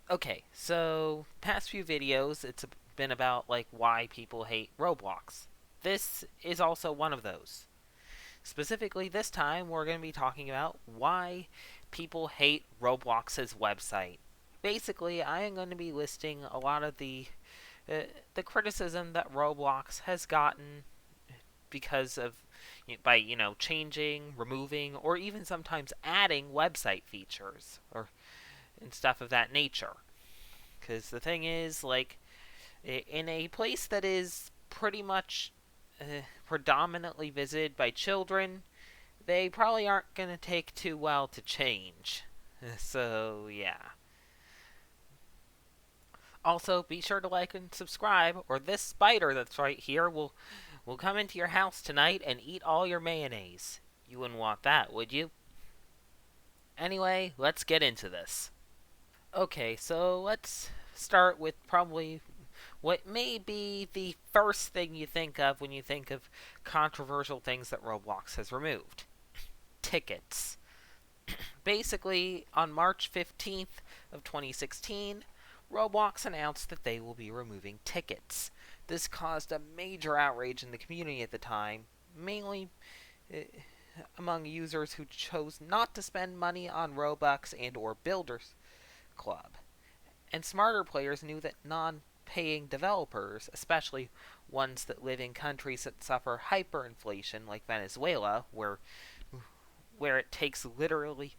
Okay, so past few videos, it's been about like why people hate Roblox. This is also one of those. Specifically, this time we're going to be talking about why people hate Roblox's website. Basically, I am going to be listing a lot of the criticism that Roblox has gotten because of by changing, removing, or even sometimes adding website features or and stuff of that nature. Because the thing is, like, in a place that is pretty much predominantly visited by children, they probably aren't going to take too well to change. So, yeah. Also, be sure to like and subscribe, or this spider that's right here will come into your house tonight and eat all your mayonnaise. You wouldn't want that, would you? Anyway, let's get into this. Okay, so let's start with probably what may be the first thing you think of when you think of controversial things that Roblox has removed. Tickets. Basically, on March 15th of 2016, Roblox announced that they will be removing tickets. This caused a major outrage in the community at the time, mainly uh, among users who chose not to spend money on Robux and or Builders Club. And smarter players knew that non-paying developers, especially ones that live in countries that suffer hyperinflation like Venezuela, where it takes literally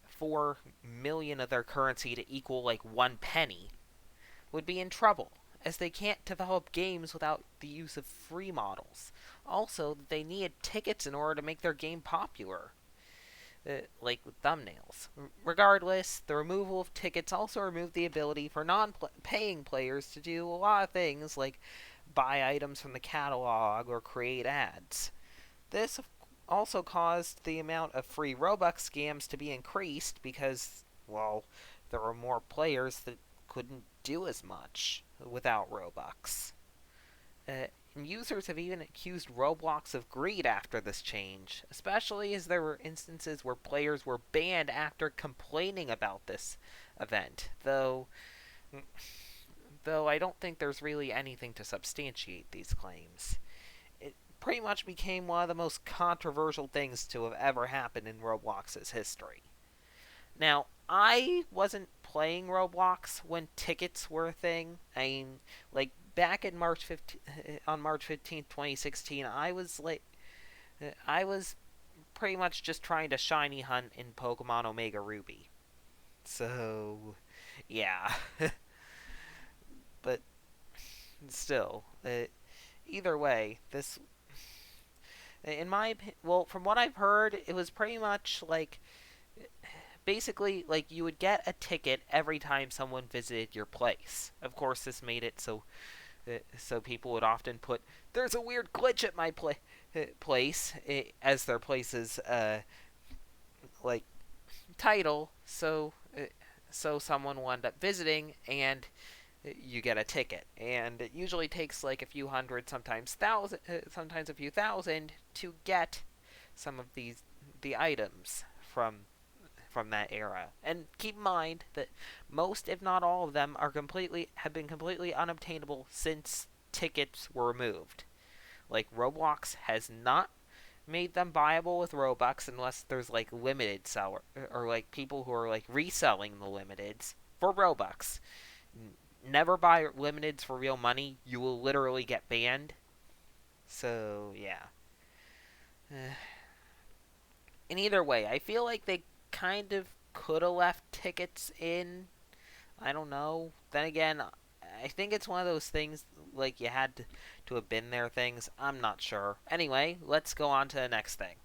4 million of their currency to equal like 1 penny, would be in trouble, as they can't develop games without the use of free models. Also, they needed tickets in order to make their game popular, like with thumbnails. Regardless, the removal of tickets also removed the ability for non-paying players to do a lot of things like buy items from the catalog or create ads. This also caused the amount of free Robux scams to be increased because, well, there were more players that couldn't do as much without Robux. And users have even accused Roblox of greed after this change, especially as there were instances where players were banned after complaining about this event, though I don't think there's really anything to substantiate these claims. It pretty much became one of the most controversial things to have ever happened in Roblox's history. Now, I wasn't playing Roblox when tickets were a thing. I mean, like back in March 15th, 2016, I was pretty much just trying to shiny hunt in Pokemon Omega Ruby. So, yeah. But still, either way, this in my well, from what I've heard, it was pretty much like basically like you would get a ticket every time someone visited your place. Of course, this made it so people would often put "There's a weird glitch at my place" as their place's like title, so someone will end up visiting and you get a ticket. And it usually takes like a few hundred, sometimes thousand, sometimes a few thousand to get some of the items from that era. And keep in mind that most, if not all of them, have been completely unobtainable since tickets were removed. Like Roblox has not made them buyable with Robux unless there's like limited seller or like people who are like reselling the limiteds for Robux. Never buy limiteds for real money. You will literally get banned. So, yeah. In either way, I feel like they kind of could have left tickets in. I don't know. Then again, I think it's one of those things like you had to have been there things. I'm not sure. Anyway, let's go on to the next thing.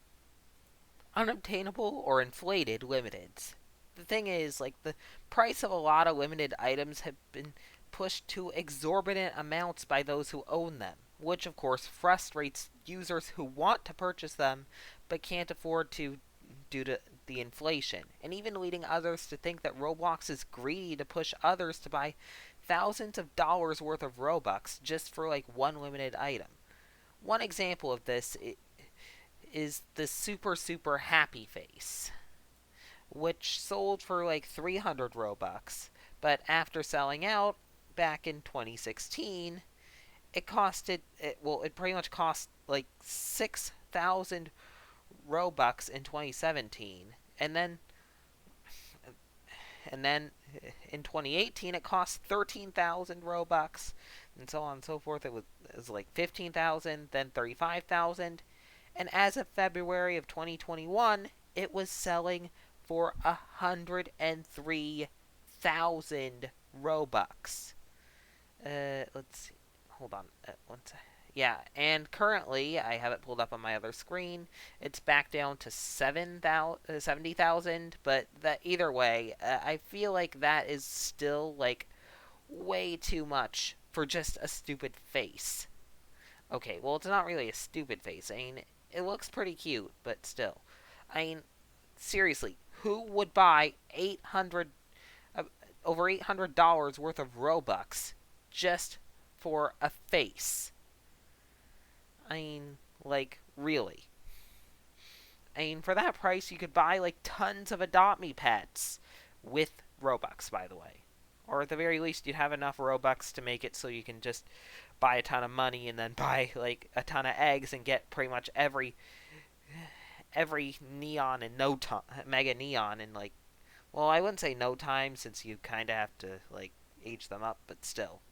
Unobtainable or inflated limiteds. The thing is, like, the price of a lot of limited items have been pushed to exorbitant amounts by those who own them, which of course frustrates users who want to purchase them but can't afford to due to the inflation, and even leading others to think that Roblox is greedy to push others to buy thousands of dollars worth of Robux just for like one limited item. One example of this is the super happy face, which sold for like 300 Robux. But after selling out back in 2016, it pretty much cost like 6,000 Robux in 2017. And then in 2018 it cost 13,000 Robux, and so on and so forth. It was like 15,000, then 35,000, and as of February of 2021, it was selling for 103,000 Robux. Let's see. Hold on. One sec. Yeah, and currently I have it pulled up on my other screen. It's back down to 70,000, but that either way, I feel like that is still like way too much for just a stupid face. Okay, well, it's not really a stupid face. I mean, it looks pretty cute, but still. I mean, seriously, who would buy 800 over $800 worth of Robux just for a face? I mean, like, really. I mean, for that price, you could buy, like, tons of Adopt Me pets with Robux, by the way. Or at the very least, you'd have enough Robux to make it so you can just buy a ton of money and then buy, like, a ton of eggs and get pretty much every neon in no time, mega neon in, like, well, I wouldn't say no time since you kind of have to, like, age them up, but still.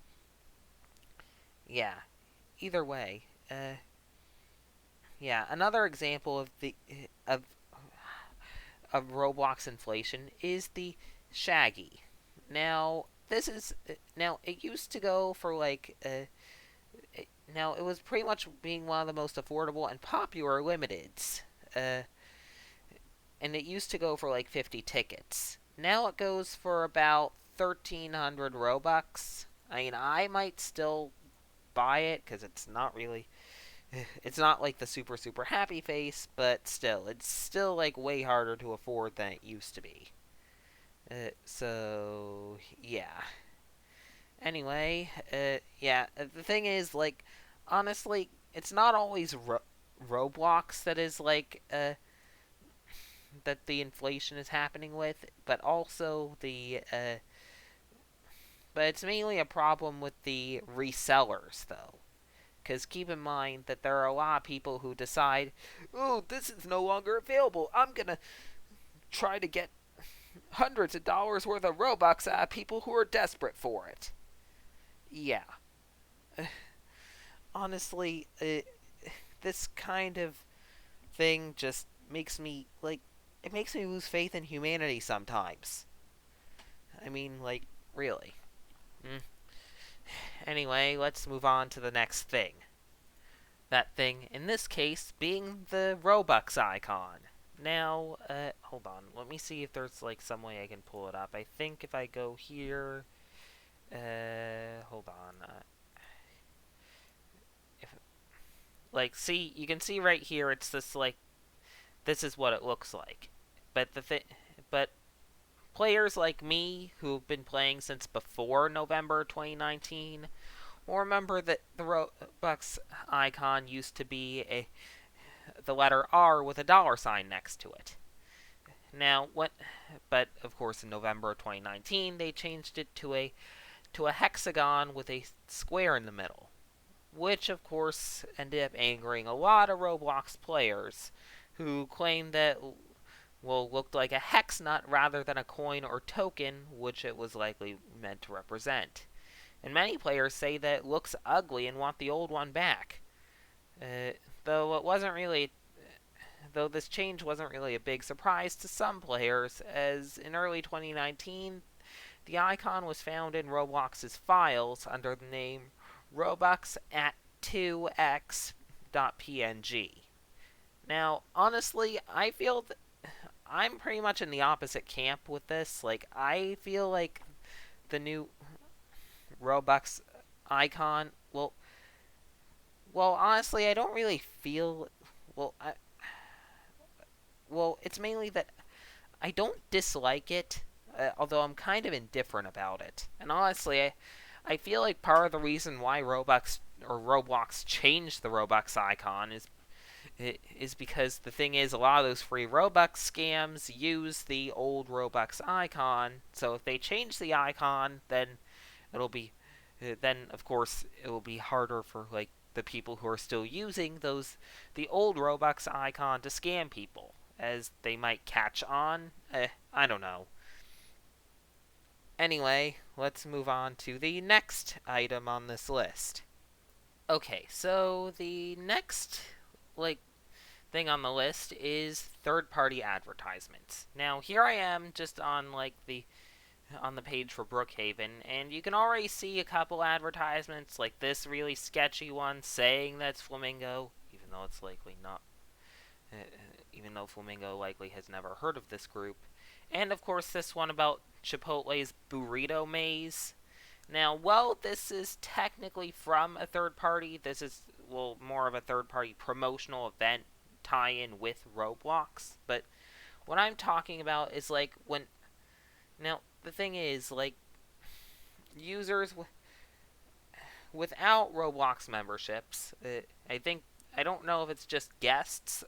Yeah. Either way, yeah, another example of of Roblox inflation is the Shaggy. Now, it used to go for like now it was pretty much being one of the most affordable and popular limiteds. Uh, and it used to go for like 50 tickets. Now it goes for about 1,300 Robux. I mean, I might still buy it because it's not like the super super happy face, but still, it's still like way harder to afford than it used to be. So yeah. Anyway, yeah. The thing is, like, honestly, it's not always Roblox that is like that the inflation is happening with, but also but it's mainly a problem with the resellers, though. Because keep in mind that there are a lot of people who decide, oh, this is no longer available. I'm going to try to get hundreds of dollars worth of Robux out of people who are desperate for it. Yeah. Honestly, this kind of thing just makes me, like, it makes me lose faith in humanity sometimes. I mean, like, really. Mm. Anyway, let's move on to the next thing. That thing, in this case, being the Roblox icon. Now, hold on. Let me see if there's, like, some way I can pull it up. I think if I go here... hold on. See, you can see right here, it's this, like... This is what it looks like. But players like me, who've been playing since before November 2019... will remember that the Roblox icon used to be the letter R with a dollar sign next to it. Now, but of course in November of 2019 they changed it to a hexagon with a square in the middle, which of course ended up angering a lot of Roblox players who claimed that looked like a hex nut rather than a coin or token, which it was likely meant to represent. And many players say that it looks ugly and want the old one back. Though this change wasn't really a big surprise to some players, as in early 2019, the icon was found in Roblox's files under the name Robux at 2x.png. Now, honestly, I feel I'm pretty much in the opposite camp with this. Like, I feel like the new Roblox icon, honestly, I don't really feel, it's mainly that I don't dislike it, although I'm kind of indifferent about it. And honestly, I feel like part of the reason why Roblox changed the Roblox icon is because the thing is, a lot of those free Robux scams use the old Roblox icon. So if they change the icon, then it'll be, then of course it will be harder for like the people who are still using the old Robux icon to scam people, as they might catch on. I don't know. Anyway, let's move on to the next item on this list. Okay, so the next like thing on the list is third-party advertisements. Now, here I am just on like the on the page for Brookhaven, and you can already see a couple advertisements, like this really sketchy one saying that's Flamingo, even though it's likely not, uh, even though Flamingo likely has never heard of this group, and of course this one about Chipotle's Burrito Maze. Now, while this is technically from a third party, this is, well, more of a third party promotional event tie-in with Roblox, but what I'm talking about is like when, now the thing is, like, users without Roblox memberships, I think, I don't know if it's just guests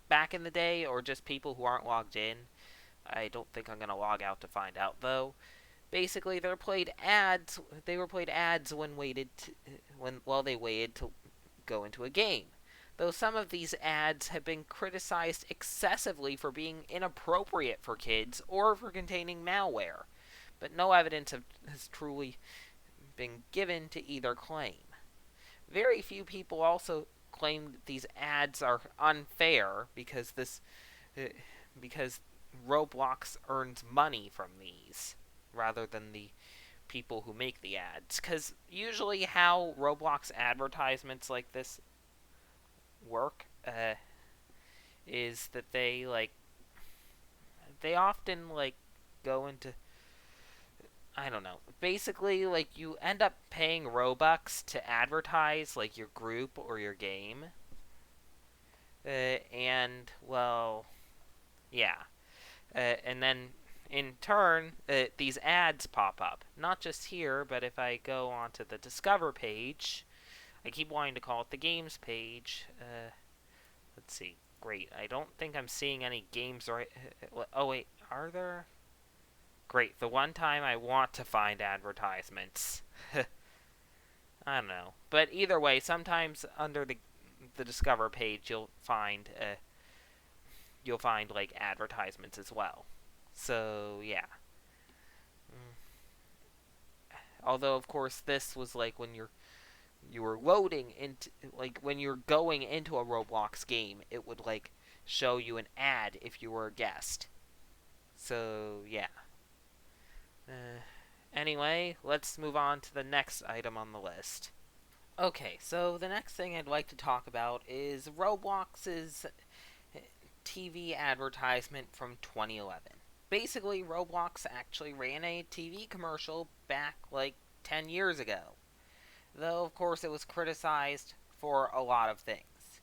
back in the day or just people who aren't logged in. I don't think I'm gonna log out to find out though. Basically, they were played ads. They were played ads when waited to, when while they waited to go into a game. Though some of these ads have been criticized excessively for being inappropriate for kids or for containing malware, but no evidence has truly been given to either claim. Very few people also claim that these ads are unfair uh, because Roblox earns money from these rather than the people who make the ads. Because usually how Roblox advertisements like this work is that they often like go into, I don't know. Basically, like, you end up paying Robux to advertise like your group or your game. And well, yeah. And then in turn, these ads pop up. Not just here, but if I go onto the Discover page, I keep wanting to call it the Games page. Let's see. Great. I don't think I'm seeing any games right. Oh, wait. Are there? Great. The one time I want to find advertisements. I don't know. But either way, sometimes under the Discover page, you'll find like advertisements as well. So yeah. Although of course this was like when you were loading into, like, when you're going into a Roblox game, it would like show you an ad if you were a guest. So yeah. Anyway, let's move on to the next item on the list. Okay, so the next thing I'd like to talk about is Roblox's TV advertisement from 2011. Basically, Roblox actually ran a TV commercial back like 10 years ago, though of course it was criticized for a lot of things.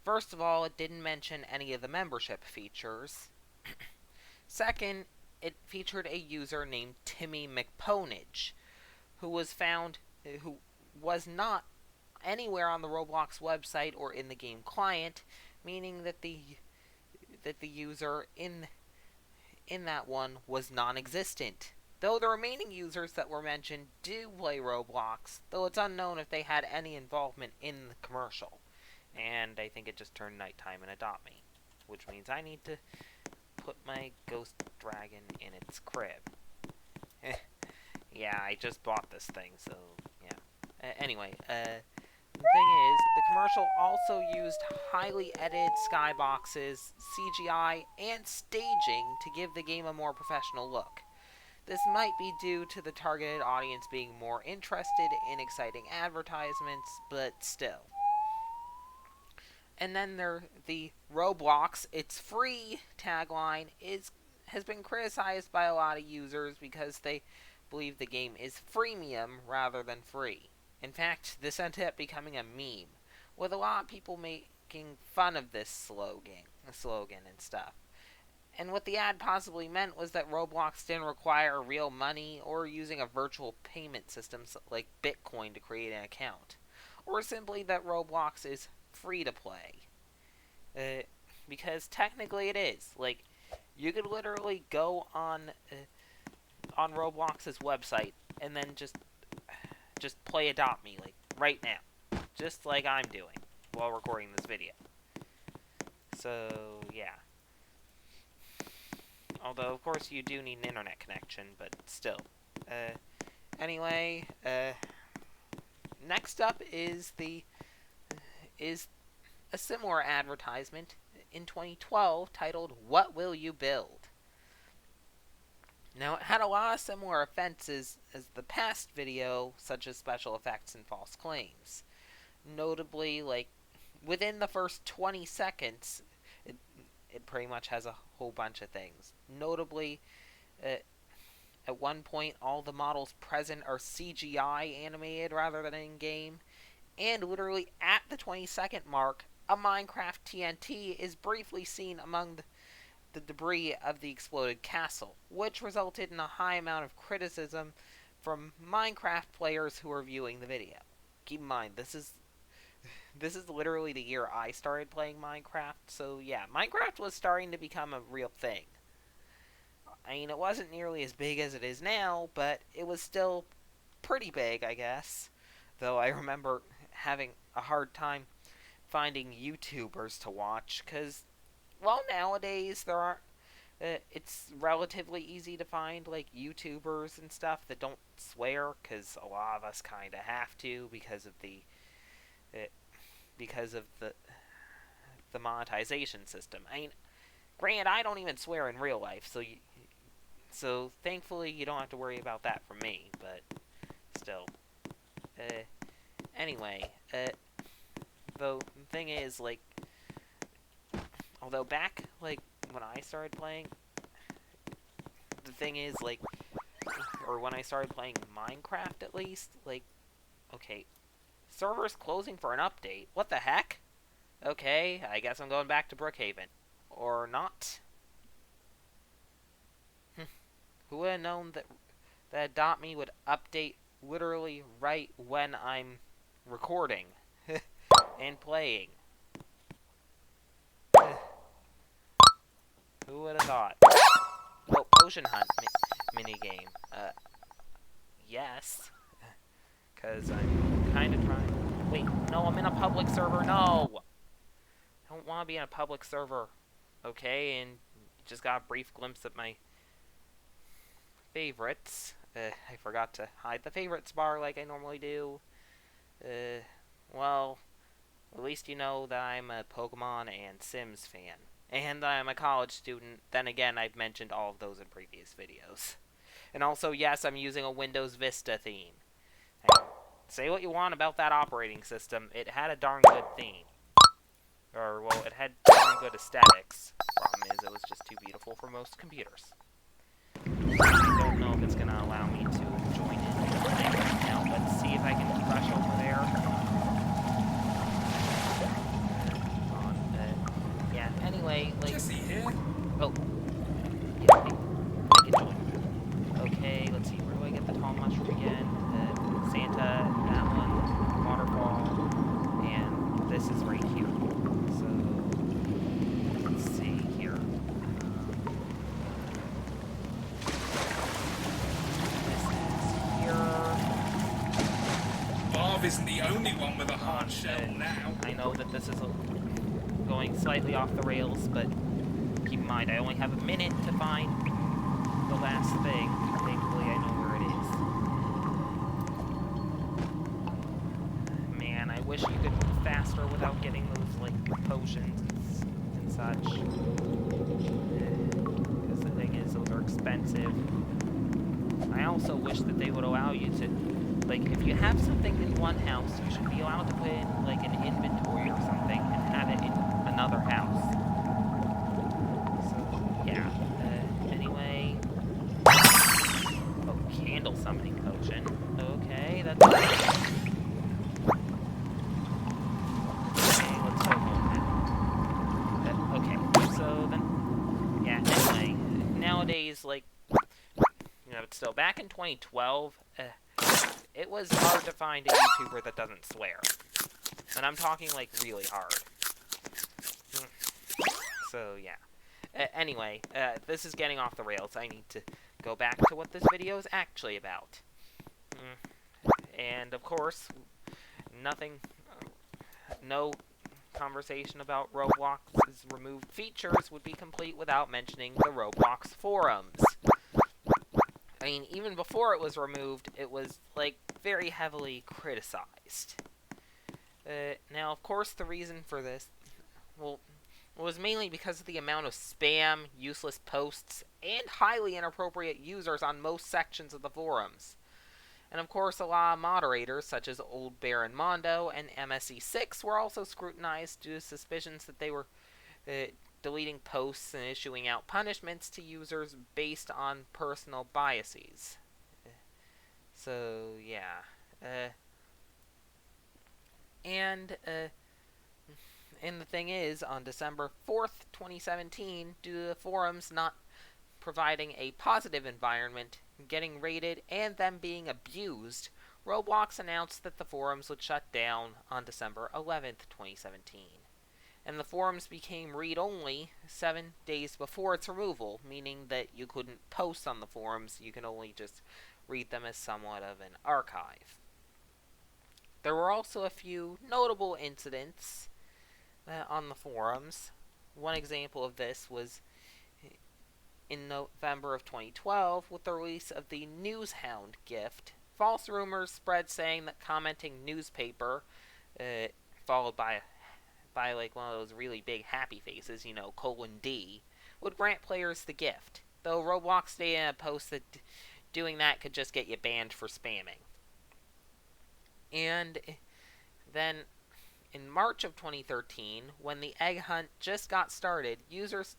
First of all, it didn't mention any of the membership features. Second, it featured a user named Timmy McPonage, who was not anywhere on the Roblox website or in the game client, meaning that the user in that one was non-existent. Though the remaining users that were mentioned do play Roblox, though it's unknown if they had any involvement in the commercial. And I think it just turned nighttime and adopt me, which means I need to put my ghost dragon in its crib. Yeah, I just bought this thing, so yeah. Anyway, the thing is, the commercial also used highly edited skyboxes, CGI, and staging to give the game a more professional look. This might be due to the targeted audience being more interested in exciting advertisements, but still. And then the Roblox "It's free" tagline has been criticized by a lot of users because they believe the game is freemium rather than free. In fact, this ended up becoming a meme, with a lot of people making fun of this slogan and stuff. And what the ad possibly meant was that Roblox didn't require real money or using a virtual payment system like Bitcoin to create an account, or simply that Roblox is free to play. Because technically it is. Like, you could literally go on Roblox's website and then just play Adopt Me, like, right now. Just like I'm doing while recording this video. So, yeah. Although, of course, you do need an internet connection, but still. Anyway, next up is a similar advertisement in 2012 titled "What Will You Build?" Now, it had a lot of similar offenses as the past video, such as special effects and false claims. Notably, like, within the first 20 seconds, it pretty much has a whole bunch of things. Notably, at one point, all the models present are CGI animated rather than in-game. And literally at the 20-second mark, a Minecraft TNT is briefly seen among the debris of the exploded castle, which resulted in a high amount of criticism from Minecraft players who are viewing the video. Keep in mind, this is literally the year I started playing Minecraft, so yeah, Minecraft was starting to become a real thing. I mean, it wasn't nearly as big as it is now, but it was still pretty big, I guess. Though I remember having a hard time finding YouTubers to watch, because, well, nowadays there are it's relatively easy to find, like, YouTubers and stuff that don't swear, because a lot of us kind of have to because of the monetization system. I mean, granted, I don't even swear in real life, so thankfully you don't have to worry about that from me, but still. Anyway, though, the thing is, like, although back, like, when I started playing, the thing is, like, or when I started playing Minecraft, at least, like, okay, server's closing for an update. What the heck? Okay, I guess I'm going back to Brookhaven. Or not. Who would have known that Adopt Me would update literally right when I'm recording and playing? Who would have thought? Oh, Potion Hunt minigame. Yes. Because I'm kind of trying... Wait, no, I'm in a public server. No! I don't want to be in a public server. Okay, and just got a brief glimpse at my favorites. I forgot to hide the favorites bar like I normally do. Well, at least you know that I'm a Pokemon and Sims fan. And I'm a college student. Then again, I've mentioned all of those in previous videos. And also, yes, I'm using a Windows Vista theme. And say what you want about that operating system, it had a darn good theme. Or, well, it had darn good aesthetics. Problem is, it was just too beautiful for most computers. I don't know if it's going to allow me to join in right now. Let's see if I can rush over there. Yeah, anyway, like... Jesse here. Oh. Yeah, I can join. Okay, let's see, where do I get the tall mushroom again? Santa, that one, waterfall, and this is right here. So, let's see here. Bob isn't the only one with a hard shell now. I know that this is going slightly off the rails, but keep in mind, I only have a minute to find the last thing. Thankfully, I know where it is. Man, I wish you could move faster without getting those, like, potions and such. Because the thing is, those are expensive. I also wish that they would allow you to, like, if you have something in one house, you should be allowed to put in, like, an inventory or something and have it in another house. So, yeah. Anyway. Oh, candle summoning potion. Okay, that's nice. Okay, let's go home then. Okay, so then, yeah, anyway, nowadays, like, you know, it's still, back in 2012, it was hard to find a YouTuber that doesn't swear. And I'm talking, like, really hard. So yeah. Anyway, this is getting off the rails. I need to go back to what this video is actually about. And of course, nothing, no conversation about Roblox's removed features would be complete without mentioning the Roblox forums. I mean, even before it was removed, it was, like, very heavily criticized. Now, of course, the reason for this, well, was mainly because of the amount of spam, useless posts, and highly inappropriate users on most sections of the forums. And of course, a lot of moderators, such as Old Baron Mondo and MSE6, were also scrutinized due to suspicions that they were deleting posts and issuing out punishments to users based on personal biases. So, yeah. And the thing is, on December 4th, 2017, due to the forums not providing a positive environment, getting raided, and them being abused, Roblox announced that the forums would shut down on December 11th, 2017. And the forums became read-only 7 days before its removal, meaning that you couldn't post on the forums, you can only just read them as somewhat of an archive. There were also a few notable incidents on the forums. One example of this was in November of 2012 with the release of the Newshound gift. False rumors spread saying that commenting newspaper, followed by like one of those really big happy faces, :D, would grant players the gift. Though Roblox stated in a post that doing that could just get you banned for spamming. And then in March of 2013, when the egg hunt just got started, users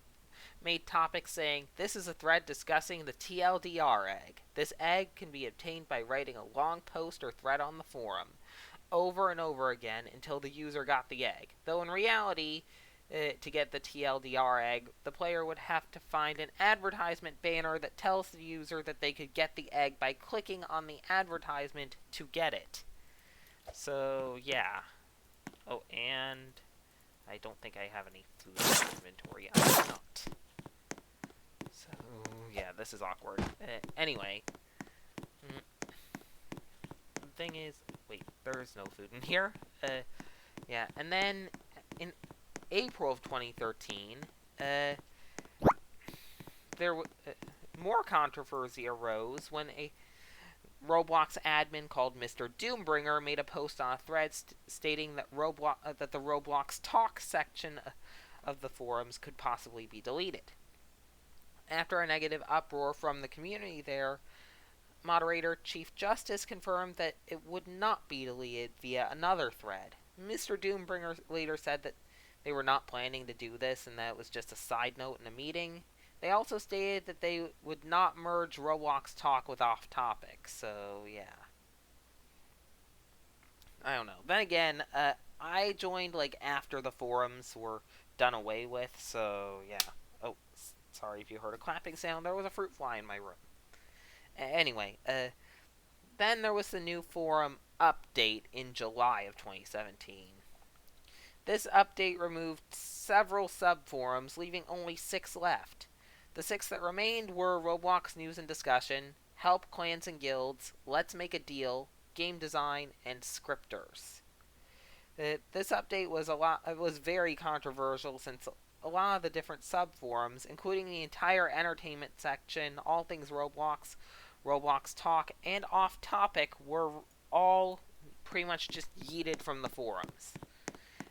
made topics saying, "This is a thread discussing the TLDR egg. This egg can be obtained by writing a long post or thread on the forum," over and over again until the user got the egg. Though in reality, to get the TLDR egg, the player would have to find an advertisement banner that tells the user that they could get the egg by clicking on the advertisement to get it. So, yeah. Oh, and I don't think I have any food in my inventory. I do not. So, yeah, this is awkward. Anyway. The thing is... Wait, there is no food in here. Yeah, and then in April of 2013, more controversy arose when a Roblox admin called Mr. Doombringer made a post on a thread stating that that the Roblox Talk section of the forums could possibly be deleted. After a negative uproar from the community there, moderator Chief Justice confirmed that it would not be deleted via another thread. Mr. Doombringer later said that they were not planning to do this and that it was just a side note in a meeting. They also stated that they would not merge Roblox Talk with Off Topic, so yeah. I don't know. Then again, I joined after the forums were done away with, so yeah. Oh, sorry if you heard a clapping sound. There was a fruit fly in my room. Anyway, then there was the new forum update in July of 2017. This update removed several sub-forums, leaving only 6 left. The 6 that remained were Roblox News and Discussion, Help Clans and Guilds, Let's Make a Deal, Game Design, and Scripters. This update was very controversial since a lot of the different sub-forums, including the entire entertainment section, all things Roblox, Roblox Talk, and Off Topic, were all pretty much just yeeted from the forums.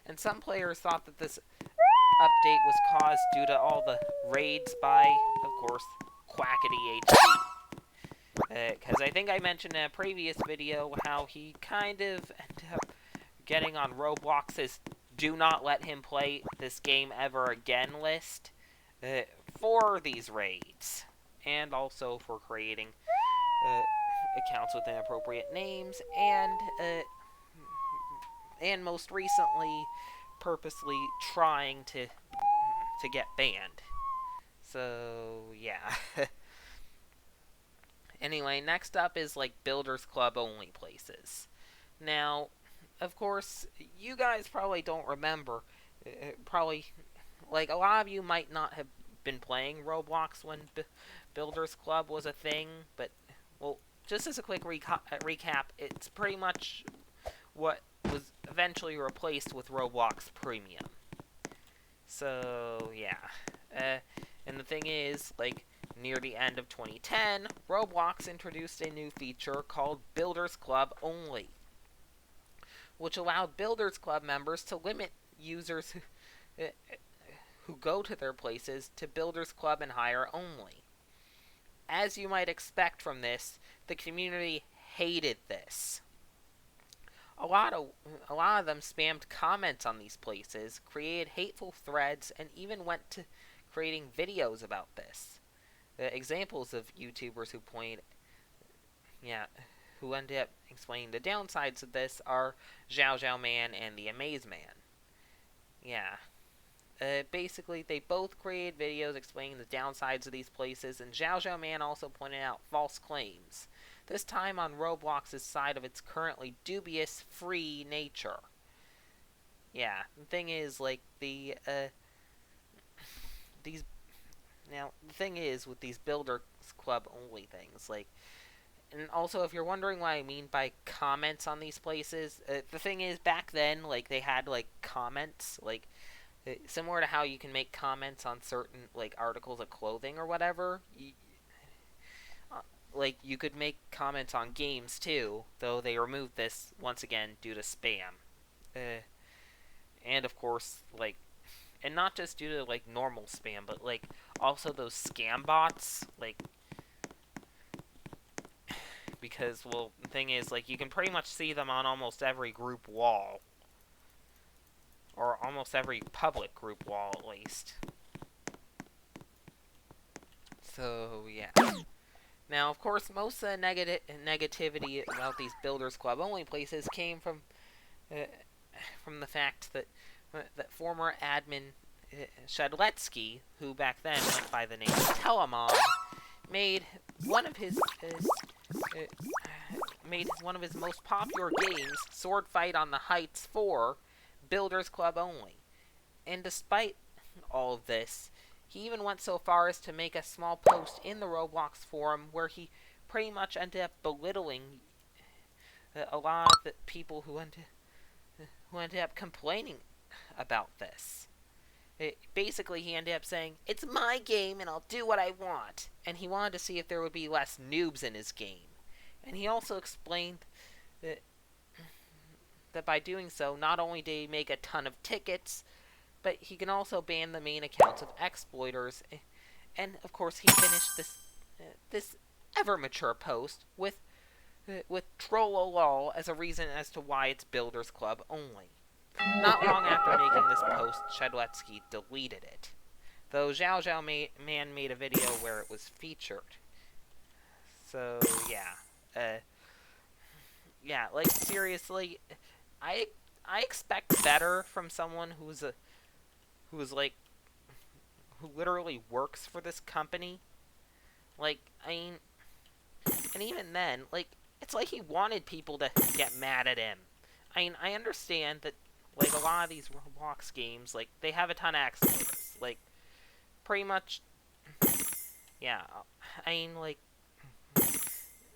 And some players thought that this update was caused due to all the raids by, of course, Quackity HD. Because I think I mentioned in a previous video how he kind of ended up getting on Roblox's "Do Not Let Him Play This Game Ever Again" list for these raids. And also for creating accounts with inappropriate names, and most recently, purposely trying to get banned. So, yeah. Anyway, next up is Builders Club only places. Now, of course, you guys probably don't remember, probably like, a lot of you might not have been playing Roblox when Builders Club was a thing, but, well, just as a quick recap, it's pretty much what was eventually replaced with Roblox Premium. So, yeah. And the thing is, like, near the end of 2010, Roblox introduced a new feature called Builders Club Only, which allowed Builders Club members to limit users who go to their places to Builders Club and higher only. As you might expect from this, the community hated this. A lot of them spammed comments on these places, created hateful threads, and even went to creating videos about this. The examples of YouTubers who ended up explaining the downsides of this are XiaoMan and the XiaomiMan. Yeah. Basically, they both created videos explaining the downsides of these places, and XiaoMan also pointed out false claims, this time on Roblox's side of its currently dubious free nature. Yeah, the thing is, like, the thing is with these Builders Club only things, like, and also, if you're wondering what I mean by comments on these places, the thing is, back then, like, they had, like, comments, like, similar to how you can make comments on certain, like, articles of clothing or whatever. Like, you could make comments on games, too, though they removed this, once again, due to spam. And, of course, like, and not just due to, like, normal spam, but, like, also those scam bots, like, because, well, the thing is, like, you can pretty much see them on almost every group wall. Or almost every public group wall, at least. So, yeah. Now, of course, most of the negativity about these Builders Club only places came from the fact that former admin Shadletsky, who back then went by the name of XiaomiMan, made one of his most popular games, Sword Fight on the Heights 4, Builders Club only. And despite all of this, he even went so far as to make a small post in the Roblox forum where he pretty much ended up belittling a lot of the people who ended up complaining about this. Basically, he ended up saying, "It's my game and I'll do what I want." And he wanted to see if there would be less noobs in his game. And he also explained that by doing so, not only did he make a ton of tickets, but he can also ban the main accounts of exploiters. And of course, he finished this ever mature post with trollolol as a reason as to why it's Builders Club only. Not long after making this post, Shadletsky deleted it, though XiaoMan made a video where it was featured. So yeah, like, seriously, I expect better from someone who literally works for this company. Like, I mean, and even then, like, it's like he wanted people to get mad at him. I mean, I understand that, like, a lot of these Roblox games, like, they have a ton of exploits. Like, pretty much, yeah, I mean, like,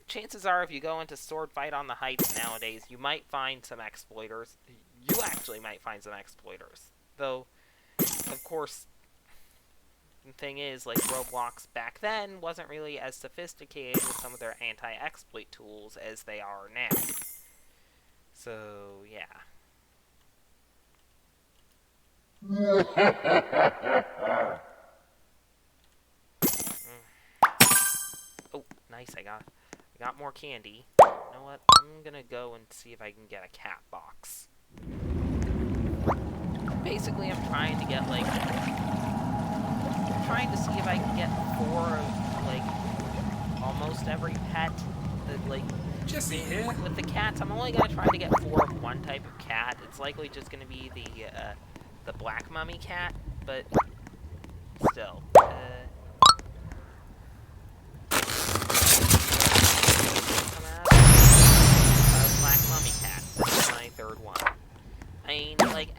chances are if you go into Sword Fight on the Heights nowadays, you might find some exploiters. You actually might find some exploiters. Though, of course, the thing is, like, Roblox back then wasn't really as sophisticated with some of their anti-exploit tools as they are now. So, yeah. Oh, nice, I got more candy. You know what? I'm gonna go and see if I can get a cat box. Basically, I'm trying to get, like, see if I can get 4 of, like, almost every pet that, like, Jesse here. with the cats. I'm only gonna try to get 4 of one type of cat. It's likely just gonna be the black mummy cat, but still. Black mummy cat. That's my 3rd one. I mean, like,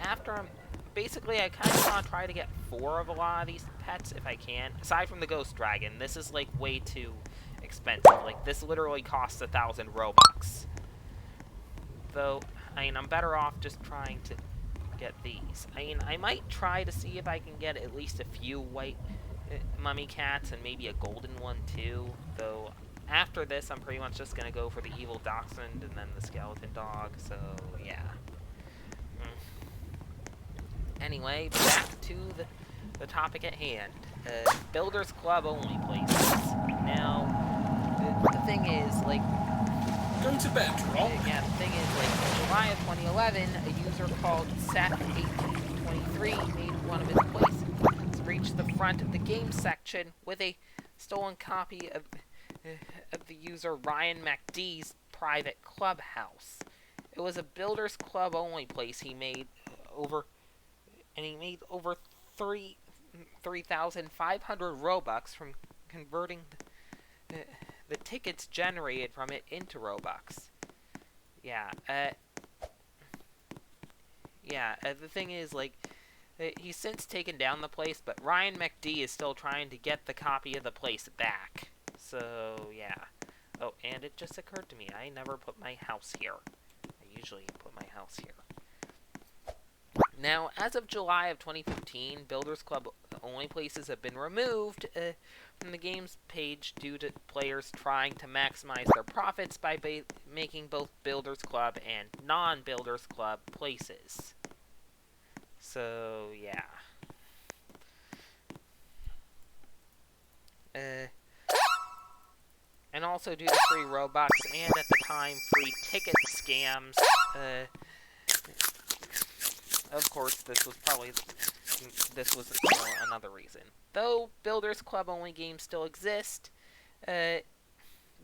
basically, I kind of want to try to get 4 of a lot of these pets if I can. Aside from the ghost dragon, this is like way too expensive. Like, this literally costs 1,000 Robux. Though, I mean, I'm better off just trying to get these. I mean, I might try to see if I can get at least a few white mummy cats and maybe a golden one too. Though, after this, I'm pretty much just going to go for the evil dachshund and then the skeleton dog. So, yeah. Anyway, back to the topic at hand. Builders Club only places. Now, the thing is, like... Go to bed, Rob. Yeah, the thing is, like, in July of 2011, a user called Seth1823 made one of his places reach the front of the game section with a stolen copy of the user Ryan MacD's private clubhouse. It was a Builders Club only place he made over 3,500 Robux from converting the tickets generated from it into Robux. Yeah, the thing is, like, he's since taken down the place, but Ryan MacD is still trying to get the copy of the place back. So, yeah. Oh, and it just occurred to me, I never put my house here. I usually put my house here. Now, as of July of 2015, Builders Club only places have been removed from the game's page due to players trying to maximize their profits by making both Builders Club and non-Builders Club places. So, yeah. And also due to free Robux and, at the time, free ticket scams, of course, this was another reason. Though Builders Club only games still exist, the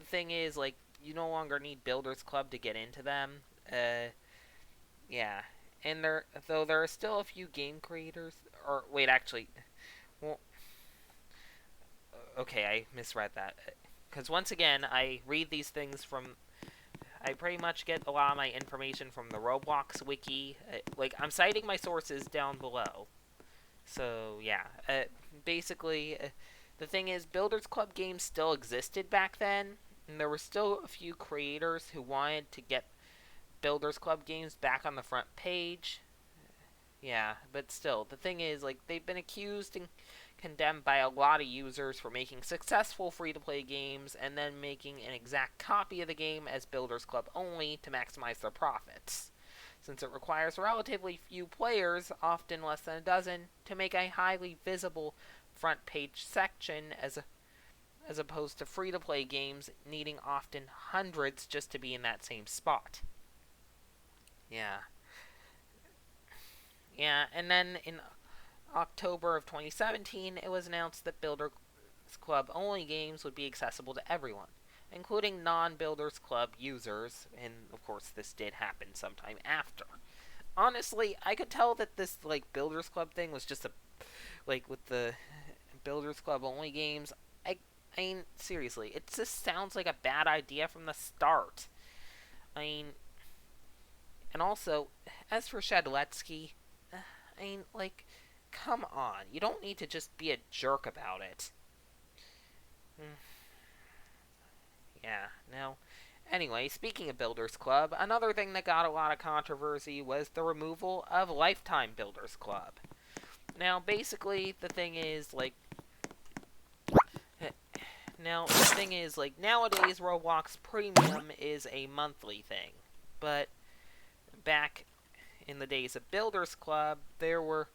thing is, like, you no longer need Builders Club to get into them. Yeah. And there are still a few game creators, or wait, actually, well, okay, I misread that. Because once again, I read these things from, I pretty much get a lot of my information from the Roblox wiki. Like, I'm citing my sources down below. So, yeah. Basically, the thing is, Builders Club games still existed back then, and there were still a few creators who wanted to get Builders Club games back on the front page. Yeah, but still, the thing is, like, they've been accused and condemned by a lot of users for making successful free-to-play games and then making an exact copy of the game as Builders Club only to maximize their profits, since it requires relatively few players, often less than a dozen, to make a highly visible front-page section as opposed to free-to-play games needing often hundreds just to be in that same spot. Yeah. Yeah, and then in October of 2017, it was announced that Builders Club only games would be accessible to everyone, including non-Builders Club users, and of course this did happen sometime after. Honestly, I could tell that this, like, Builders Club thing was just like, with the Builders Club only games, I mean, seriously, it just sounds like a bad idea from the start. I mean, and also, as for Shadletsky, I mean, like, come on, you don't need to just be a jerk about it. Yeah, now, anyway, speaking of Builders Club, another thing that got a lot of controversy was the removal of Lifetime Builders Club. Now, basically, the thing is, like, nowadays Roblox Premium is a monthly thing, but back in the days of Builders Club, there were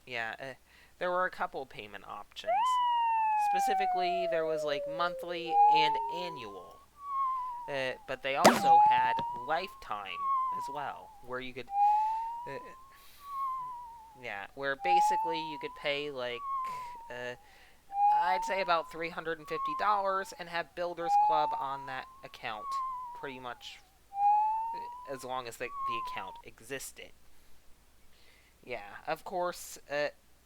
a couple payment options. Specifically, there was, like, monthly and annual. But they also had lifetime as well, where you could, where basically you could pay, like, I'd say about $350 and have Builders Club on that account, pretty much as long as the account existed. Yeah, of course,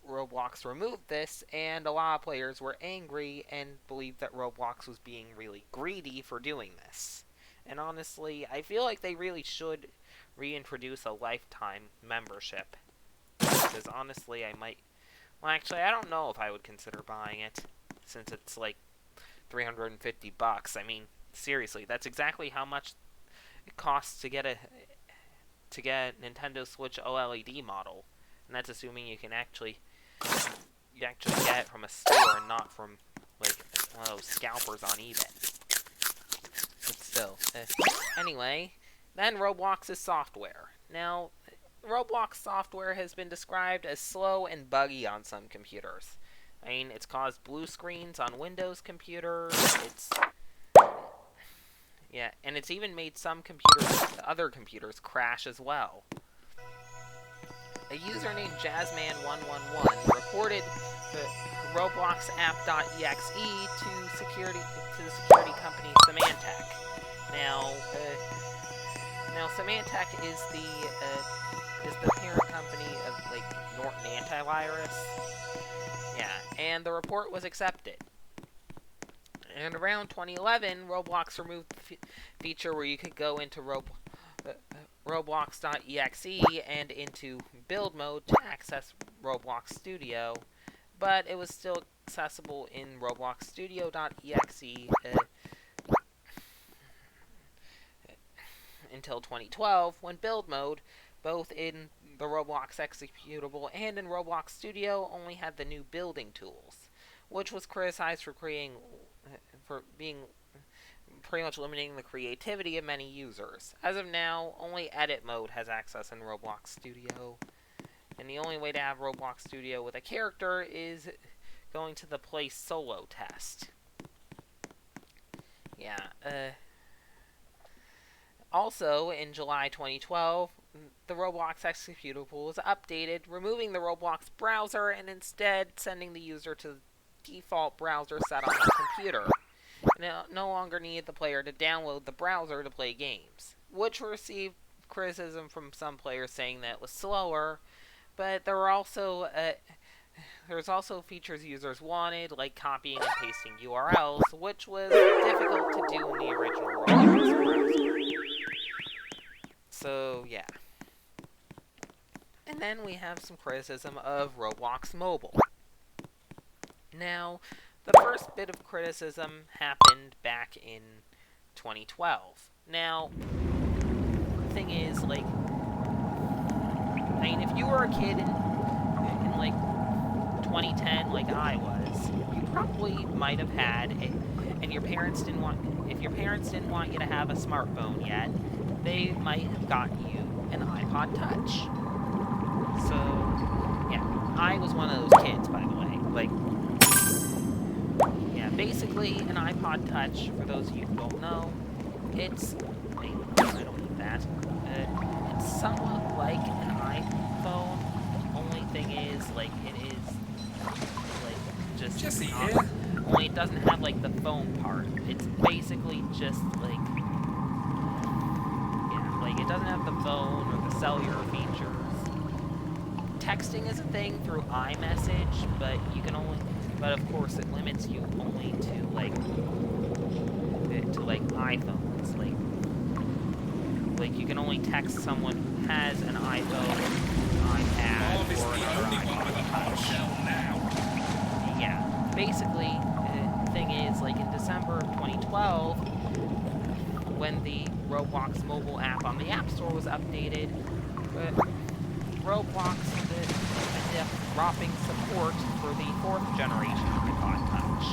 Roblox removed this, and a lot of players were angry and believed that Roblox was being really greedy for doing this. And honestly, I feel like they really should reintroduce a lifetime membership. Because honestly, I might... Well, actually, I don't know if I would consider buying it, since it's like $350. I mean, seriously, that's exactly how much it costs to get a Nintendo Switch OLED model, and that's assuming you actually get it from a store and not from like one of those scalpers on eBay. But still, anyway, then Roblox's software. Now, Roblox software has been described as slow and buggy on some computers. I mean, it's caused blue screens on Windows computers. And it's even made some other computers crash as well. A user named Jazzman111 reported the Roblox app.exe to the security company Symantec. Now Symantec is the parent company of like Norton Antivirus. Yeah, and the report was accepted. And around 2011, Roblox removed the feature where you could go into Roblox.exe and into build mode to access Roblox Studio, but it was still accessible in Roblox Studio.exe until 2012, when build mode, both in the Roblox executable and in Roblox Studio, only had the new building tools, which was criticized for being pretty much limiting the creativity of many users. As of now, only edit mode has access in Roblox Studio, and the only way to have Roblox Studio with a character is going to the play solo test. Yeah, also, in July 2012, the Roblox executable was updated, removing the Roblox browser and instead sending the user to the default browser set on the computer. No longer needed the player to download the browser to play games, which received criticism from some players saying that it was slower, but there was also features users wanted, like copying and pasting URLs, which was difficult to do in the original Roblox browser. So, yeah. And then we have some criticism of Roblox Mobile. Now, the first bit of criticism happened back in 2012. Now, the thing is, like, I mean, if you were a kid in like 2010, like I was, you probably might have had it, and if your parents didn't want you to have a smartphone yet, they might have gotten you an iPod Touch. So, yeah, I was one of those kids, by the way. Like, yeah, basically, an iPod Touch, for those of you who don't know, I don't need that. It's somewhat like an iPhone. Only thing is, like, it is, like, just... Jesse here. Only it doesn't have, like, the phone part. It's basically just, like... Yeah, like, it doesn't have the phone or the cellular features. Texting is a thing through iMessage, but you can only... But, of course, it limits you only to, like, iPhones. Like, you can only text someone who has an iPhone, iPad, or another iPod Touch. Yeah, basically, the thing is, like, in December of 2012, when the Roblox mobile app on the App Store was updated, Roblox ended up dropping support for the 4th generation iPod Touch.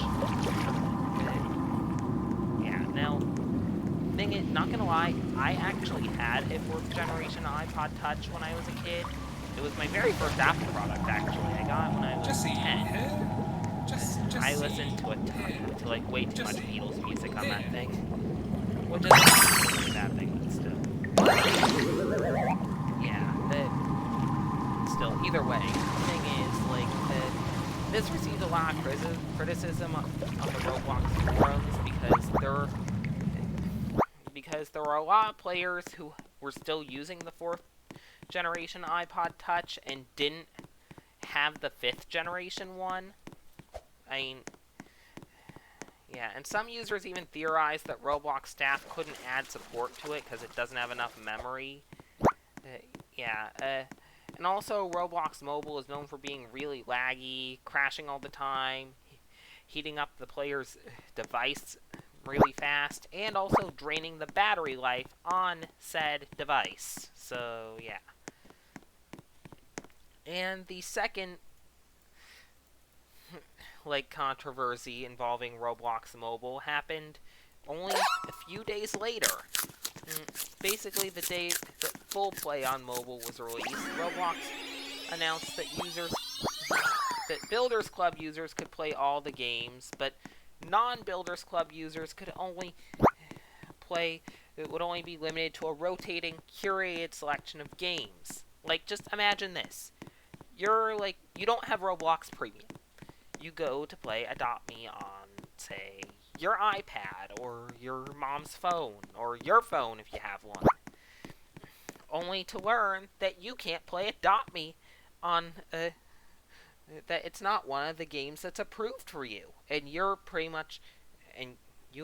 Yeah, now, thing is, not gonna lie, I actually had a 4th generation iPod Touch when I was a kid. It was my very first Apple product, actually. I got it when I was 10. I listened to like way too much Beatles music on that thing, which isn't really a bad thing, but still. Yeah, still, either way, the thing is, like, this received a lot of criticism on the Roblox forums because there were a lot of players who were still using the 4th generation iPod Touch and didn't have the 5th generation one. I mean, yeah, and some users even theorized that Roblox staff couldn't add support to it because it doesn't have enough memory. Yeah, and also Roblox Mobile is known for being really laggy, crashing all the time, heating up the player's device really fast, and also draining the battery life on said device. So, yeah. And the second controversy involving Roblox Mobile happened only a few days later. Basically, the day that full play on mobile was released, Roblox announced that Builders Club users could play all the games, but non-Builders Club users could only play. It would only be limited to a rotating, curated selection of games. Like, just imagine this: you don't have Roblox Premium. You go to play Adopt Me on, say, your iPad or your mom's phone or your phone if you have one, only to learn that you can't play Adopt Me on that it's not one of the games that's approved for you, and you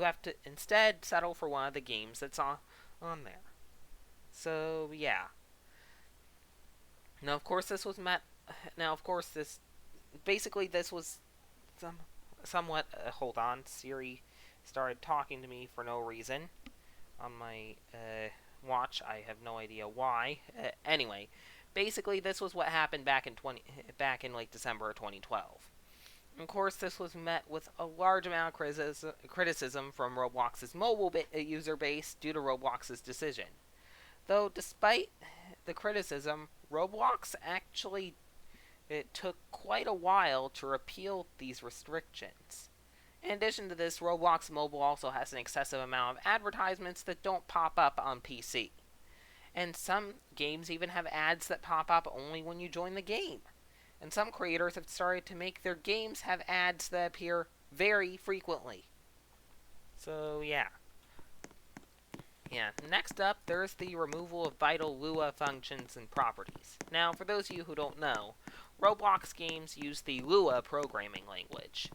have to instead settle for one of the games that's on there. So yeah. Now of course this was met. Now of course this was somewhat. Hold on, Siri started talking to me for no reason on my watch. I have no idea why. Anyway, basically this was what happened back in like December of 2012. Of course, this was met with a large amount of criticism from Roblox's mobile user base due to Roblox's decision. Though, despite the criticism, Roblox actually it took quite a while to repeal these restrictions. In addition to this, Roblox Mobile also has an excessive amount of advertisements that don't pop up on PC. And some games even have ads that pop up only when you join the game. And some creators have started to make their games have ads that appear very frequently. So, yeah. Yeah, next up, there's the removal of vital Lua functions and properties. Now, for those of you who don't know, Roblox games use the Lua programming language.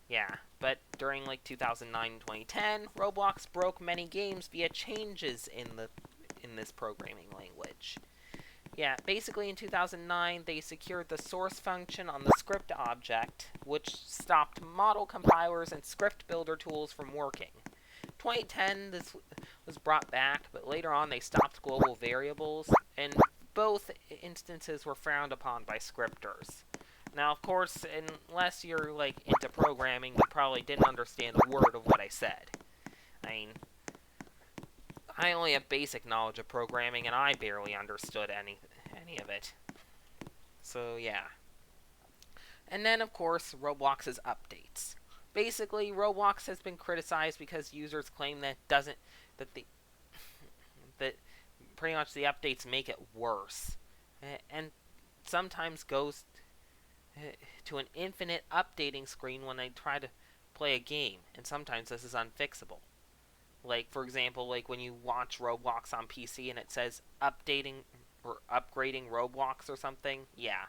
Yeah, but during like 2009 and 2010, Roblox broke many games via changes in this programming language. Yeah, basically in 2009, they secured the source function on the script object, which stopped model compilers and script builder tools from working. 2010, this was brought back, but later on they stopped global variables, and both instances were frowned upon by scripters. Now, of course, unless you're like into programming, you probably didn't understand a word of what I said. I mean, I only have basic knowledge of programming, and I barely understood any of it. So yeah. And then, of course, Roblox's updates. Basically, Roblox has been criticized because users claim that that pretty much the updates make it worse, and sometimes goes to an infinite updating screen when they try to play a game, and sometimes this is unfixable. Like, for example, like when you launch Roblox on PC and it says updating or upgrading Roblox or something, yeah.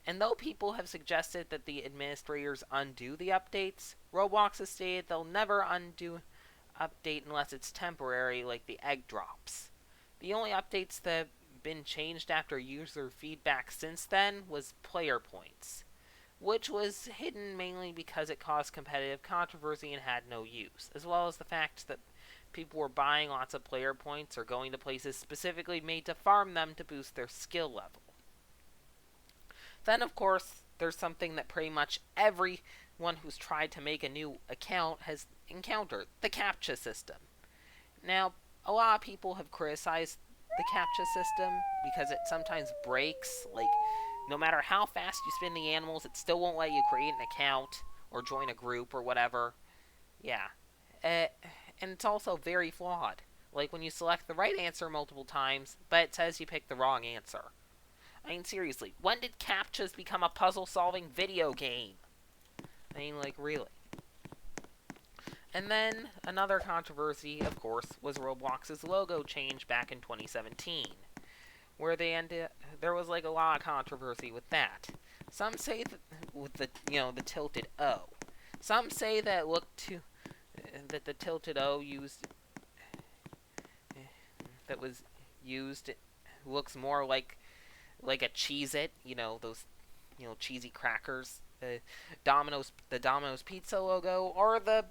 And though people have suggested that the administrators undo the updates, Roblox has stated they'll never undo update unless it's temporary, like the egg drops. The only updates that have been changed after user feedback since then was player points, which was hidden mainly because it caused competitive controversy and had no use, as well as the fact that people were buying lots of player points or going to places specifically made to farm them to boost their skill level. Then, of course, there's something that pretty much everyone who's tried to make a new account has encountered: the CAPTCHA system. Now, a lot of people have criticized the CAPTCHA system because it sometimes breaks. Like, no matter how fast you spin the animals, it still won't let you create an account or join a group or whatever. Yeah. And it's also very flawed. Like when you select the right answer multiple times, but it says you picked the wrong answer. I mean, seriously, when did CAPTCHAs become a puzzle-solving video game? I mean, like, really. And then, another controversy, of course, was Roblox's logo change back in 2017, where there was, like, a lot of controversy with that. Some say that with the tilted O. Some say that that the tilted O that was used looks more like a Cheez-It, those cheesy crackers. The Domino's Pizza logo, or the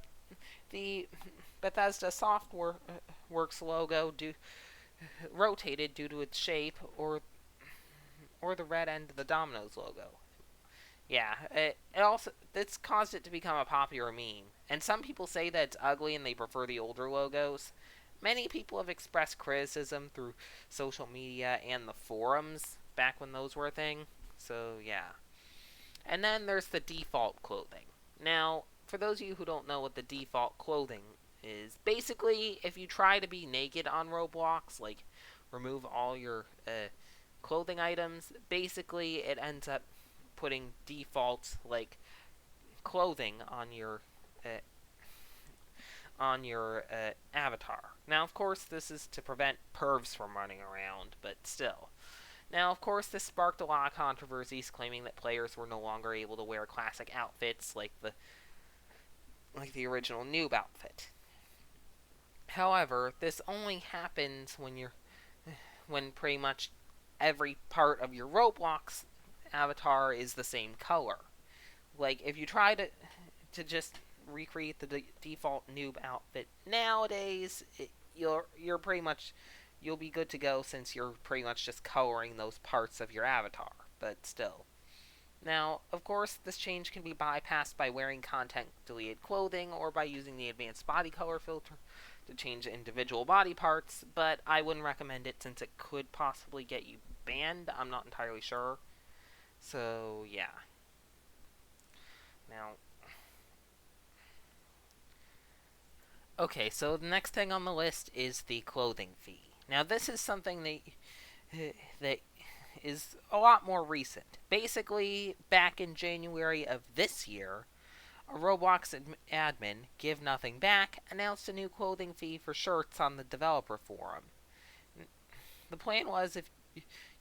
Bethesda Software Works logo rotated due to its shape, or the red end of the Domino's logo. Yeah, it also it's caused it to become a popular meme, and some people say that it's ugly and they prefer the older logos. Many people have expressed criticism through social media and the forums back when those were a thing. So yeah, and then there's the default clothing. Now, for those of you who don't know what the default clothing is, basically if you try to be naked on Roblox, like remove all your clothing items, basically it ends up putting default like clothing uh, on your avatar. Now, of course, this is to prevent pervs from running around, but still. Now, of course, this sparked a lot of controversies, claiming that players were no longer able to wear classic outfits like the original noob outfit. However, this only happens when pretty much every part of your Roblox avatar is the same color. Like if you try to just recreate the default noob outfit nowadays, you're pretty much you'll be good to go since you're pretty much just coloring those parts of your avatar. But still. Now, of course, this change can be bypassed by wearing content deleted clothing or by using the advanced body color filter to change individual body parts, but I wouldn't recommend it since it could possibly get you banned. I'm not entirely sure. So, yeah. Now, okay, so the next thing on the list is the clothing fee. Now, this is something that is a lot more recent. Basically, back in January of this year, a Roblox admin, Give Nothing Back, announced a new clothing fee for shirts on the developer forum. The plan was if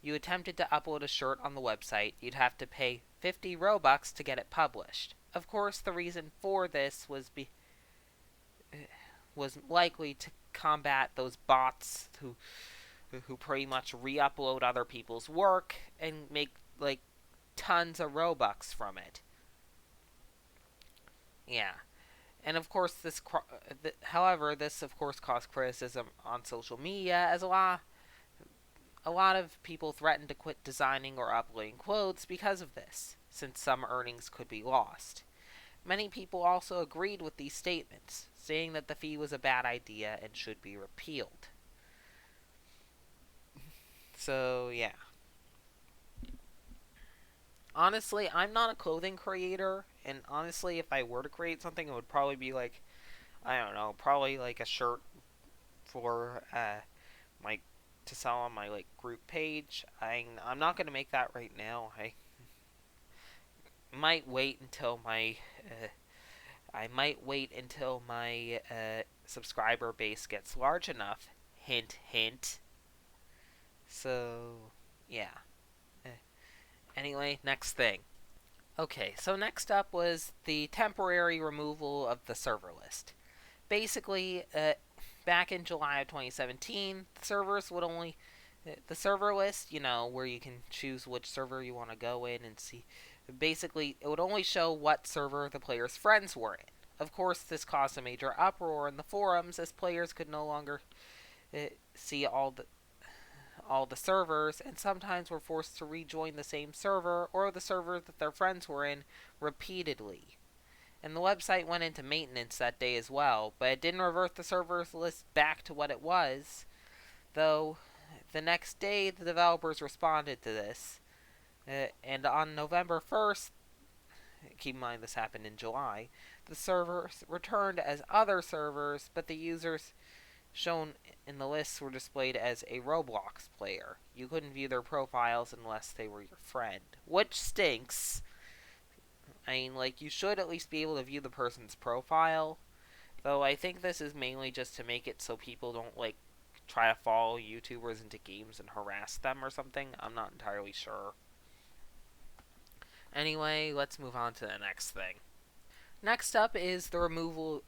you attempted to upload a shirt on the website, you'd have to pay 50 Robux to get it published. Of course, the reason for this was likely to combat those bots who pretty much re-upload other people's work and make like tons of Robux from it. Yeah. And of course, however, this of course caused criticism on social media as a lot of people threatened to quit designing or uploading quotes because of this, since some earnings could be lost. Many people also agreed with these statements, saying that the fee was a bad idea and should be repealed. So, yeah. Honestly, I'm not a clothing creator, and honestly, if I were to create something, it would probably be like, I don't know, probably like a shirt for my to sell on my like group page. I'm not gonna make that right now. I might wait until my subscriber base gets large enough. Hint, hint. So, yeah. Anyway, next thing. Okay, so next up was the temporary removal of the server list. Basically, back in July of 2017, the server list, where you can choose which server you want to go in and see. Basically, it would only show what server the player's friends were in. Of course, this caused a major uproar in the forums as players could no longer see all the servers, and sometimes were forced to rejoin the same server or the server that their friends were in repeatedly. And the website went into maintenance that day as well, but it didn't revert the servers list back to what it was, though the next day the developers responded to this. And on November 1st, keep in mind this happened in July, the servers returned as other servers, but the users shown in the lists were displayed as a Roblox player. You couldn't view their profiles unless they were your friend, which stinks. I mean, like, you should at least be able to view the person's profile, though I think this is mainly just to make it so people don't, like, try to follow YouTubers into games and harass them or something. I'm not entirely sure. Anyway, let's move on to the next thing. Next up is the removal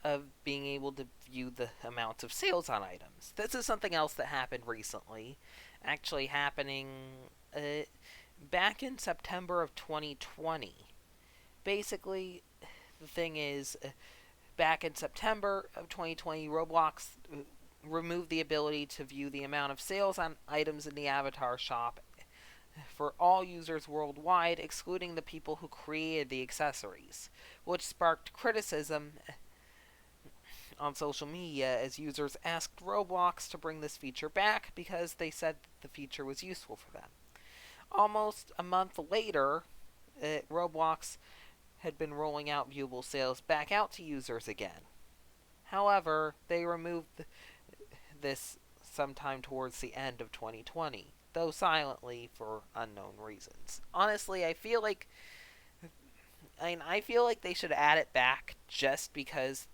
of being able to view the amounts of sales on items. This is something else that happened recently, actually happening back in September of 2020. Basically, the thing is, back in September of 2020, Roblox removed the ability to view the amount of sales on items in the avatar shop for all users worldwide, excluding the people who created the accessories, which sparked criticism on social media as users asked Roblox to bring this feature back because they said the feature was useful for them. Almost a month later, Roblox had been rolling out viewable sales back out to users again. However, they removed this sometime towards the end of 2020, though silently for unknown reasons. Honestly, I feel like they should add it back just because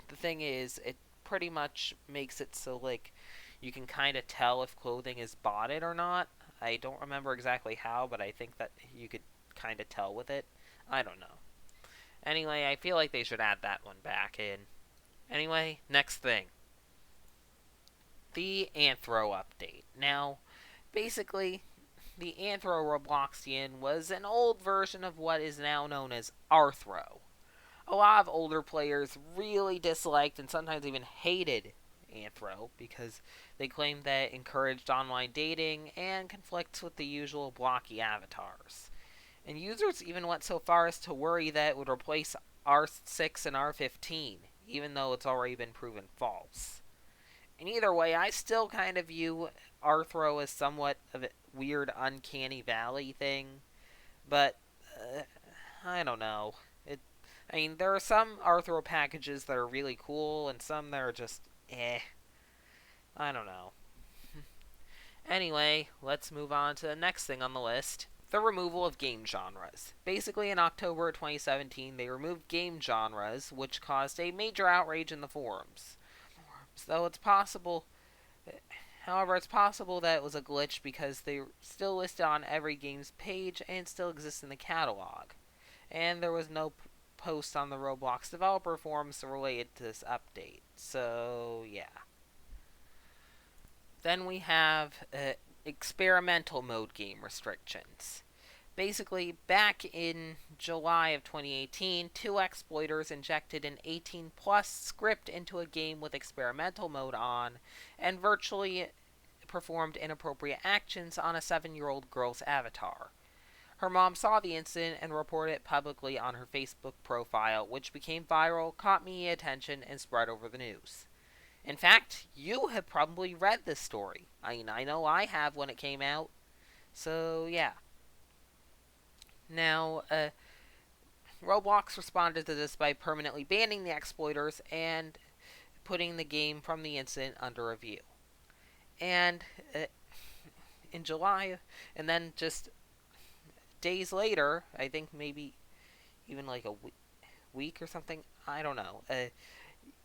the thing is, it pretty much makes it so like you can kind of tell if clothing is botted or not. I don't remember exactly how, but I think that you could kind of tell with it. I don't know. Anyway, I feel like they should add that one back in. Anyway, next thing. The Anthro update. Now, basically, the Anthro Robloxian was an old version of what is now known as Arthro. A lot of older players really disliked and sometimes even hated Anthro because they claimed that it encouraged online dating and conflicts with the usual blocky avatars. And users even went so far as to worry that it would replace R6 and R15, even though it's already been proven false. And either way, I still kind of view Arthro as somewhat of a weird, uncanny valley thing, but I don't know. I mean, there are some Arthro packages that are really cool, and some that are just I don't know. Anyway, let's move on to the next thing on the list. The removal of game genres. Basically, in October 2017, they removed game genres, which caused a major outrage in the forums. Though it's possible, however, it's possible that it was a glitch because they are still listed on every game's page and still exist in the catalog. And there was no post on the Roblox developer forums related to this update. So, yeah. Then we have experimental mode game restrictions. Basically, back in July of 2018, two exploiters injected an 18-plus script into a game with experimental mode on and virtually performed inappropriate actions on a 7-year-old girl's avatar. Her mom saw the incident and reported it publicly on her Facebook profile, which became viral, caught media attention, and spread over the news. In fact, you have probably read this story. I mean, I know I have when it came out. So, yeah. Now, Roblox responded to this by permanently banning the exploiters and putting the game from the incident under review. And in July, and then just days later, I think maybe even like a week or something, I don't know.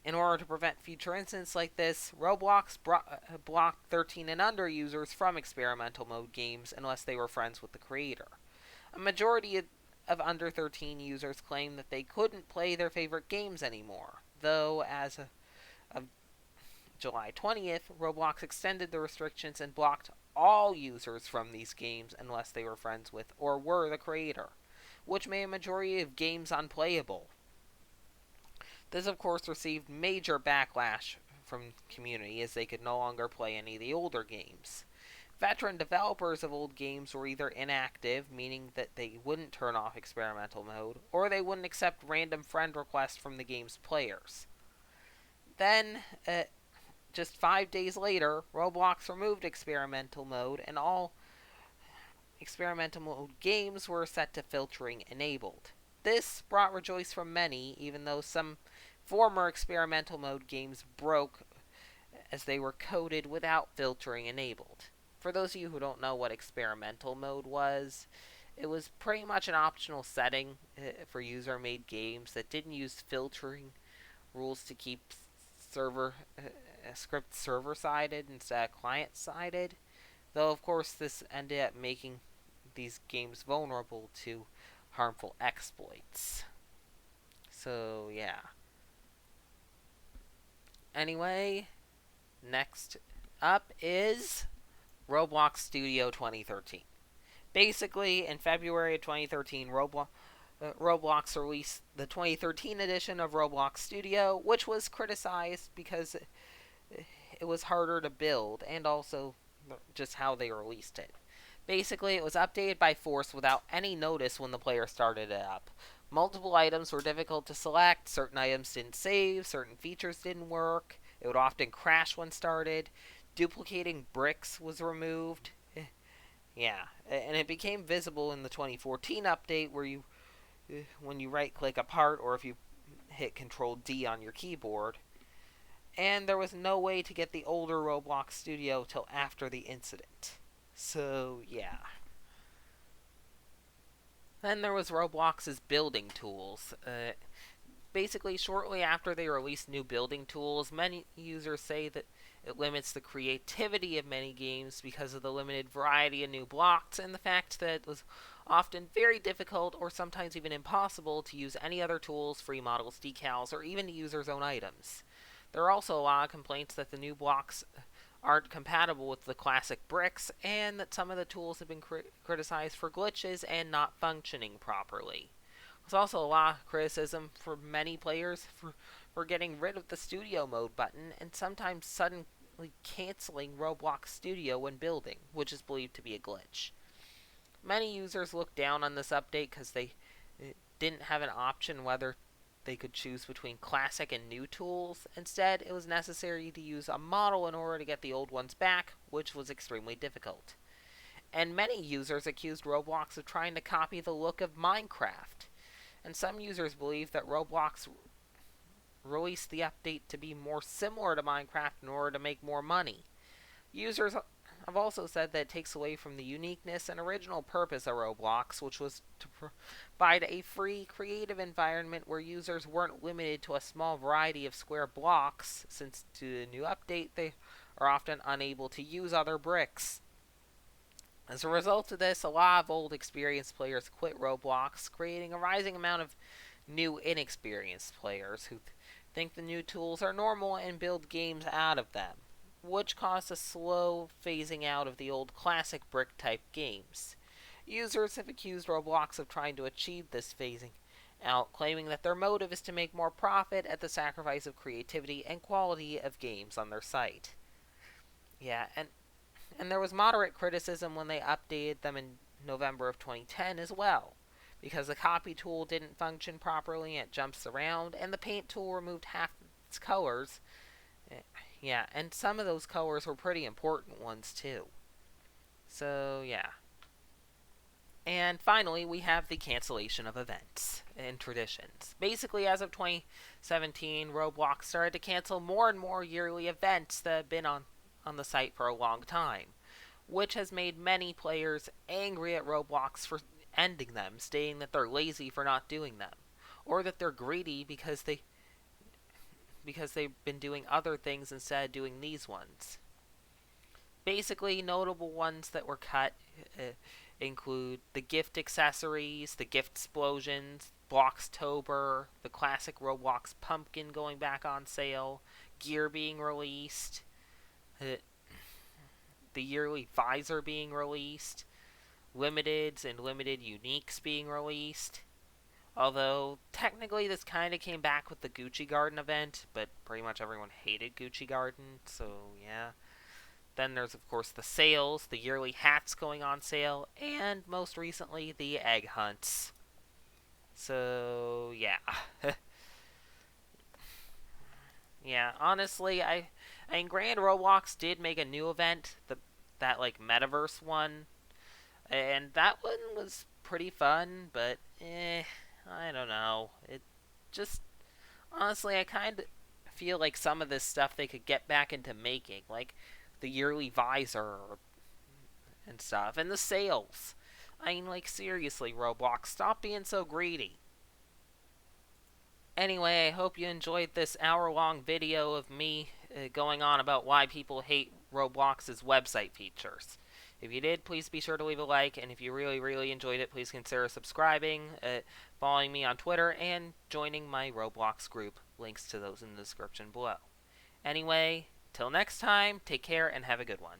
In order to prevent future incidents like this, Roblox blocked 13 and under users from experimental mode games unless they were friends with the creator. A majority of under 13 users claimed that they couldn't play their favorite games anymore, though as of July 20th, Roblox extended the restrictions and blocked all users from these games unless they were friends with or were the creator, which made a majority of games unplayable. This, of course, received major backlash from the community as they could no longer play any of the older games. Veteran developers of old games were either inactive, meaning that they wouldn't turn off experimental mode, or they wouldn't accept random friend requests from the game's players. Then, just 5 days later, Roblox removed experimental mode, and all experimental mode games were set to filtering enabled. This brought rejoice from many, even though some former experimental mode games broke as they were coded without filtering enabled. For those of you who don't know what experimental mode was, it was pretty much an optional setting for user-made games that didn't use filtering rules to keep script server-sided instead of client-sided. Though, of course, this ended up making these games vulnerable to harmful exploits. So, yeah. Anyway, next up is Roblox Studio 2013. Basically, in February of 2013, Roblox released the 2013 edition of Roblox Studio, which was criticized because it was harder to build and also just how they released it. Basically, it was updated by force without any notice when the player started it up. Multiple items were difficult to select, certain items didn't save, certain features didn't work, it would often crash when started, duplicating bricks was removed. Yeah, and it became visible in the 2014 update where when you right click a part or if you hit Control D on your keyboard. And there was no way to get the older Roblox Studio till after the incident. So, yeah. Then there was Roblox's building tools. Basically, shortly after they released new building tools, many users say that it limits the creativity of many games because of the limited variety of new blocks and the fact that it was often very difficult or sometimes even impossible to use any other tools, free models, decals, or even to users' own items. There are also a lot of complaints that the new blocks aren't compatible with the classic bricks, and that some of the tools have been criticized for glitches and not functioning properly. There's also a lot of criticism for many players for getting rid of the studio mode button and sometimes suddenly canceling Roblox Studio when building, which is believed to be a glitch. Many users look down on this update because they didn't have an option whether they could choose between classic and new tools. Instead, it was necessary to use a model in order to get the old ones back, which was extremely difficult. And many users accused Roblox of trying to copy the look of Minecraft. And some users believe that Roblox released the update to be more similar to Minecraft in order to make more money. Users have also said that it takes away from the uniqueness and original purpose of Roblox, which was to provide a free, creative environment where users weren't limited to a small variety of square blocks, since to the new update they are often unable to use other bricks. As a result of this, a lot of old experienced players quit Roblox, creating a rising amount of new inexperienced players who think the new tools are normal and build games out of them, which caused a slow phasing out of the old classic brick type games. Users have accused Roblox of trying to achieve this phasing out, claiming that their motive is to make more profit at the sacrifice of creativity and quality of games on their site. Yeah, and there was moderate criticism when they updated them in November of 2010 as well, because the copy tool didn't function properly and it jumps around, and the paint tool removed half its colors. Yeah, and some of those colors were pretty important ones too. So, yeah. And finally, we have the cancellation of events and traditions. Basically, as of 2017, Roblox started to cancel more and more yearly events that have been on the site for a long time, which has made many players angry at Roblox for ending them, stating that they're lazy for not doing them, or that they're greedy because they've been doing other things instead of doing these ones. Basically, notable ones that were cut include the gift accessories, the gift explosions, Blockstober, the classic Roblox pumpkin going back on sale, gear being released, uh, the yearly visor being released, limiteds and limited uniques being released. Although, technically, this kind of came back with the Gucci Garden event, but pretty much everyone hated Gucci Garden, so yeah. Then there's, of course, the sales, the yearly hats going on sale, and most recently, the egg hunts. So, yeah. Yeah, honestly, I mean, Grand Roblox did make a new event, that, like, Metaverse one, and that one was pretty fun, but, I don't know. It just, honestly, I kind of feel like some of this stuff they could get back into making, like the yearly visor and stuff, and the sales. I mean, like, seriously, Roblox, stop being so greedy. Anyway, I hope you enjoyed this hour-long video of me going on about why people hate Roblox's website features. If you did, please be sure to leave a like, and if you really, really enjoyed it, please consider subscribing, following me on Twitter, and joining my Roblox group. Links to those in the description below. Anyway, till next time, take care and have a good one.